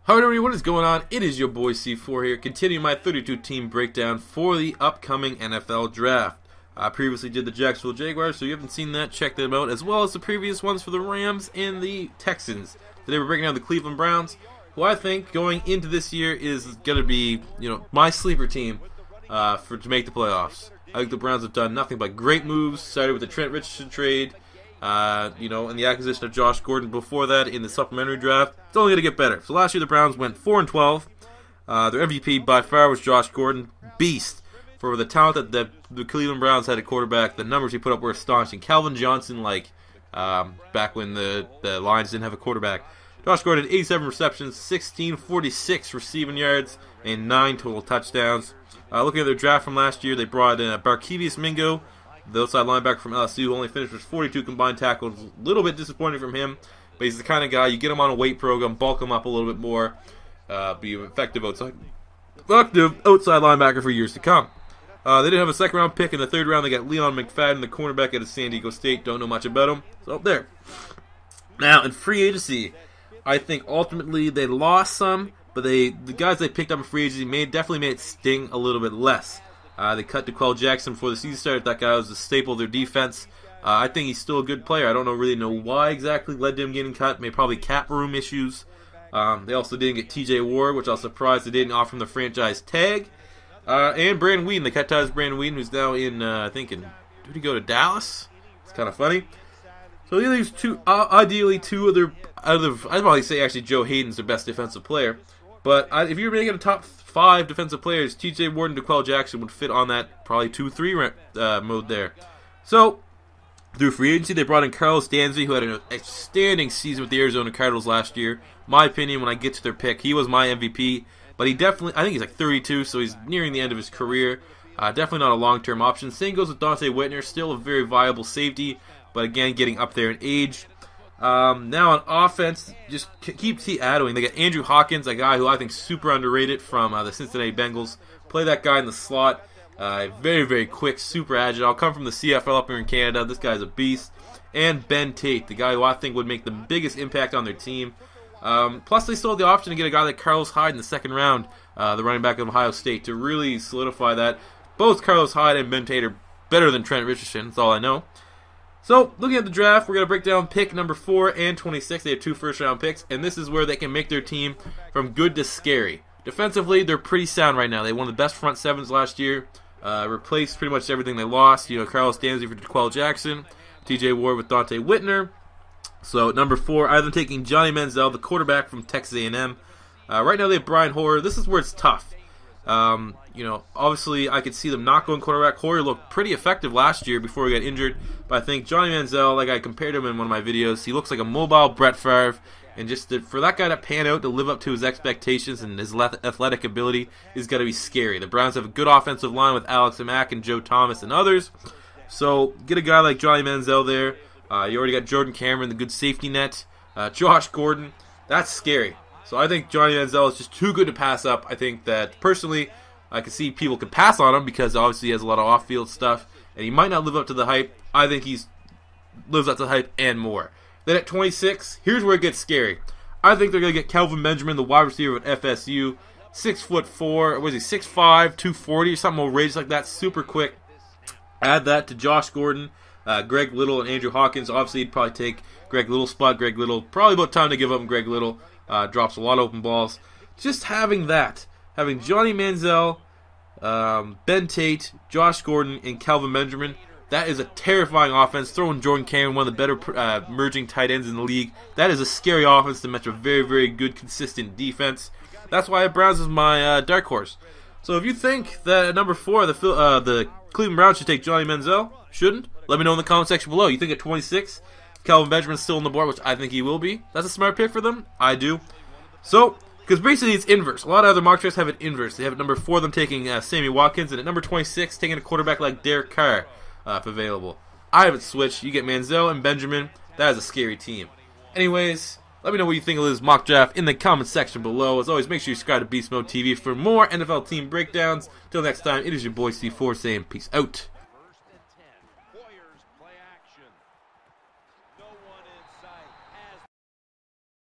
Alright everybody, what is going on? It is your boy C4 here, continuing my 32 team breakdown for the upcoming NFL Draft. I previously did the Jacksonville Jaguars, so if you haven't seen that, check them out, as well as the previous ones for the Rams and the Texans. Today we're breaking down the Cleveland Browns, who I think going into this year is going to be, my sleeper team to make the playoffs. I think the Browns have done nothing but great moves, started with the Trent Richardson trade, and the acquisition of Josh Gordon before that in the supplementary draft. It's only going to get better. So last year the Browns went 4-12. Their MVP by far was Josh Gordon. Beast. For the talent that the Cleveland Browns had at quarterback, the numbers he put up were astonishing. Calvin Johnson, back when the Lions didn't have a quarterback. Josh Gordon, 87 receptions, 1646 receiving yards, and 9 total touchdowns. Looking at their draft from last year, they brought in Barkevious Mingo, the outside linebacker from LSU, who only finished with 42 combined tackles. A little bit disappointing from him, but he's the kind of guy, you get him on a weight program, bulk him up a little bit more, be an effective outside linebacker for years to come. They didn't have a second round pick. In the third round, they got Leon McFadden, the cornerback out of San Diego State. Don't know much about him. So, there. Now, in free agency, I think ultimately they lost some, but the guys they picked up in free agency definitely made it sting a little bit less. They cut DeQuell Jackson before the season started. That guy was the staple of their defense. I think he's still a good player. I don't really know why exactly led to him getting cut. Maybe probably cap room issues. They also didn't get TJ Ward, which I was surprised they didn't offer him the franchise tag. And Brandon Weeden. They cut ties Brandon Weeden, who's now in, did he go to Dallas? It's kind of funny. So he leaves ideally two other, I'd probably say actually Joe Hayden's their best defensive player. But if you're making a top 5 defensive players, TJ Ward and DeQuell Jackson would fit on that probably 2-3 mode there. So, through free agency, they brought in Carlos Dansby, who had an outstanding season with the Arizona Cardinals last year. My opinion, when I get to their pick, he was my MVP. But I think he's like 32, so he's nearing the end of his career. Definitely not a long-term option. Same goes with Dante Whitner, still a very viable safety, but again, getting up there in age. Now on offense, just keep adding. They got Andrew Hawkins, a guy who I think is super underrated from the Cincinnati Bengals. Play that guy in the slot. Very, very quick, super agile. Come from the CFL up here in Canada. This guy's a beast. And Ben Tate, the guy who I think would make the biggest impact on their team. Plus, they still have the option to get a guy like Carlos Hyde in the second round, the running back of Ohio State, to really solidify that. Both Carlos Hyde and Ben Tate are better than Trent Richardson. That's all I know. So, looking at the draft, we're going to break down pick number 4 and 26. They have 2 first-round picks, and this is where they can make their team from good to scary. Defensively, they're pretty sound right now. They won the best front sevens last year, replaced pretty much everything they lost. Carlos Dansby for DeQuell Jackson, TJ Ward with Dante Whitner. So, number 4, I have them taking Johnny Manziel, the quarterback from Texas A&M. Right now, they have Brian Hoyer. This is where it's tough. Obviously, I could see them not going quarterback. Hoyer looked pretty effective last year before he got injured. But I think Johnny Manziel, like I compared him in one of my videos, he looks like a mobile Brett Favre. And just for that guy to pan out, to live up to his expectations and his athletic ability is going to be scary. The Browns have a good offensive line with Alex Mack and Joe Thomas and others. So, get a guy like Johnny Manziel there. You already got Jordan Cameron, the good safety net. Josh Gordon. That's scary. So I think Johnny Manziel is just too good to pass up. I think that, personally, I can see people could pass on him because obviously he has a lot of off-field stuff, and he might not live up to the hype. I think he lives up to the hype and more. Then at 26, here's where it gets scary. I think they're going to get Kelvin Benjamin, the wide receiver at FSU. 6'4", what is he, 6'5", 240, something outrageous like that, super quick. Add that to Josh Gordon, Greg Little, and Andrew Hawkins. Obviously, he'd probably take Greg Little's spot. Greg Little, probably about time to give up Greg Little. Drops a lot of open balls. Just having Johnny Manziel, Ben Tate, Josh Gordon, and Kelvin Benjamin, that is a terrifying offense. Throwing Jordan Cameron, one of the better merging tight ends in the league. That is a scary offense to match a very, very good, consistent defense. That's why Browns is my dark horse. So if you think that at number 4, the Cleveland Browns should take Johnny Manziel, shouldn't, let me know in the comment section below. You think at 26, Kelvin Benjamin's still on the board, which I think he will be. That's a smart pick for them. I do. So, because basically it's inverse. A lot of other mock drafts have it inverse. They have at number 4 them taking Sammy Watkins, and at number 26 taking a quarterback like Derek Carr if available. I have it switched. You get Manziel and Benjamin. That is a scary team. Anyways, let me know what you think of this mock draft in the comment section below. As always, make sure you subscribe to Beast Mode TV for more NFL team breakdowns. Till next time, it is your boy C4 saying peace out.